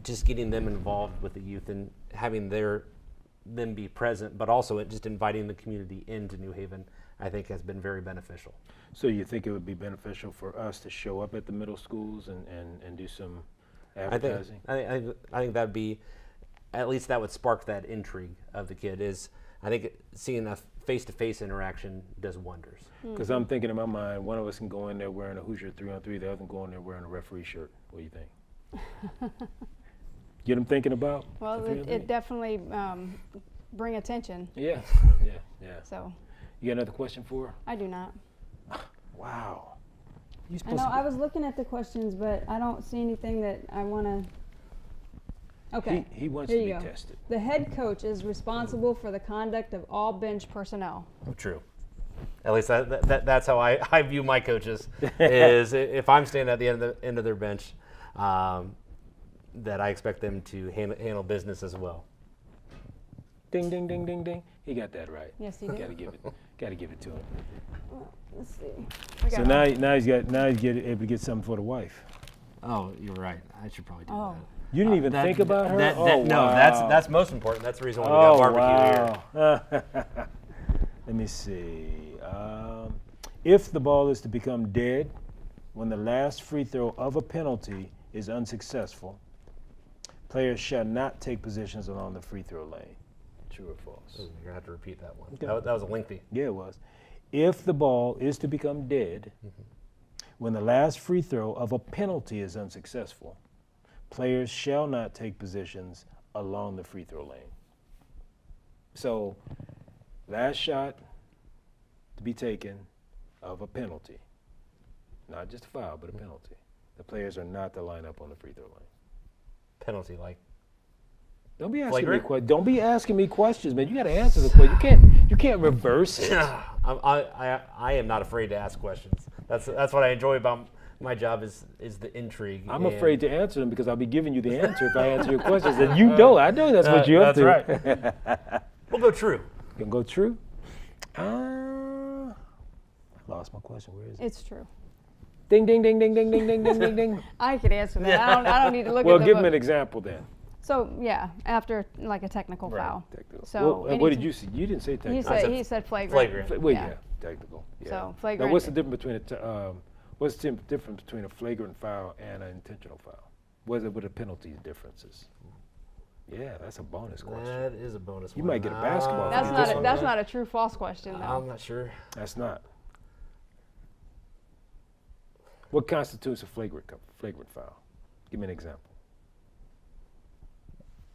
just getting them involved with the youth and having them be present, but also just inviting the community into New Haven, I think has been very beneficial. So you think it would be beneficial for us to show up at the middle schools and do some advertising? I think that'd be, at least that would spark that intrigue of the kid. I think seeing a face-to-face interaction does wonders. Because I'm thinking in my mind, one of us can go in there wearing a Hoosier 3-on-3, the other can go in there wearing a referee shirt. What do you think? Get them thinking about? Well, it definitely bring attention. Yeah. So You got another question for her? I do not. Wow. You I supposed know. to be- I was looking at the questions, but I don't see anything that I want to. Okay. He wants Here to be you go. tested. The head coach is responsible for the conduct of all bench personnel. True. At least that's how I view my coaches. Is if I'm standing at the end of their bench, that I expect them to handle business as well. Ding, ding, ding, ding, ding. He got that right. Yes, he did. Gotta give it to him. Let's see. So now he's able to get something for the wife. Oh, you're right. I should probably do Oh. that. You didn't even think about her? No, wow. that's most important. That's the reason why we got barbecue here. Wow. Let me see. If the ball is to become dead when the last free throw of a penalty is unsuccessful, players shall not take positions along the free throw lane. True or false? You're gonna have to repeat that one. Okay. That was a lengthy. Yeah, it was. If the ball is to become dead when the last free throw of a penalty is unsuccessful, players shall not take positions along the free throw lane. So, last shot to be taken of a penalty, not just a foul, but a penalty. The players are not to line up on the free throw lane. Penalty, like Don't be asking flagrant? me Don't be asking me questions, man. You got to answer the question. You can't reverse it. I am not afraid to ask questions. That's what I enjoy about my job is the intrigue. I'm and- afraid to answer them because I'll be giving you the answer if I answer your questions. And you know, I know that's what you're up to. That's right. We'll go true. You can go true? I lost my question. Where is it? It's true. Ding, ding, ding, ding, ding, ding, ding, ding, ding, ding. I could answer that. I don't need to look Well, at the give book. him an example then. So yeah, after like a technical foul. Technical. So Well, what did anytime- you say? You didn't say technical. He said flagrant. Flagrant. Well, yeah. yeah, technical. Yeah. So Now, flagrant. what's the difference between what's the difference between a flagrant foul and an intentional foul? What are the penalty differences? Yeah, that's a bonus question. That is a bonus. You one. might get a basketball. That's for not this a, one, that's right? not a true false question though. I'm not sure. That's not. What constitutes a flagrant foul? Give me an example.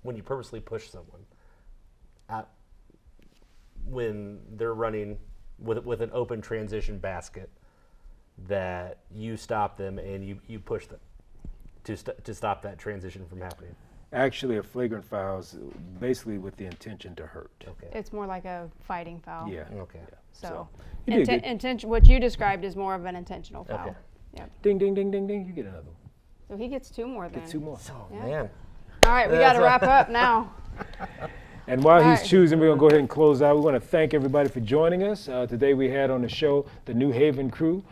When you purposely push someone, when they're running with an open transition basket, that you stop them and you push them to stop that transition from happening. Actually, a flagrant foul is basically with the intention to hurt. Okay. It's more like a fighting foul. Yeah. Okay. Yeah. So, you did good. intention. What you described is more of an intentional foul. Okay. Yep. Ding, ding, ding, ding, ding. You get another one. So he gets two more then. Get two more. Oh Yeah. man. All right, we got to wrap up now. And while he's All right. choosing, we're going to go ahead and close out. We want to thank everybody for joining us. Today we had on the show the New Haven crew,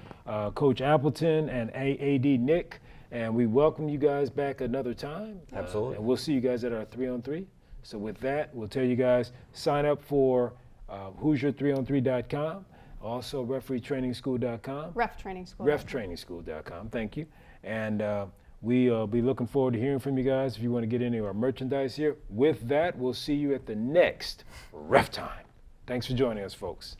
Coach Appleton and AD Nick. And we welcome you guys back another time. Absolutely. And we'll see you guys at our 3-on-3. So with that, we'll tell you guys, sign up for HOOSIER3ON3.com, also refereetrainingschool.com. RefTrainingschool. RefTrainingschool.com. Thank you. And we'll be looking forward to hearing from you guys if you want to get any of our merchandise here. With that, we'll see you at the next RefTime. Thanks for joining us, folks.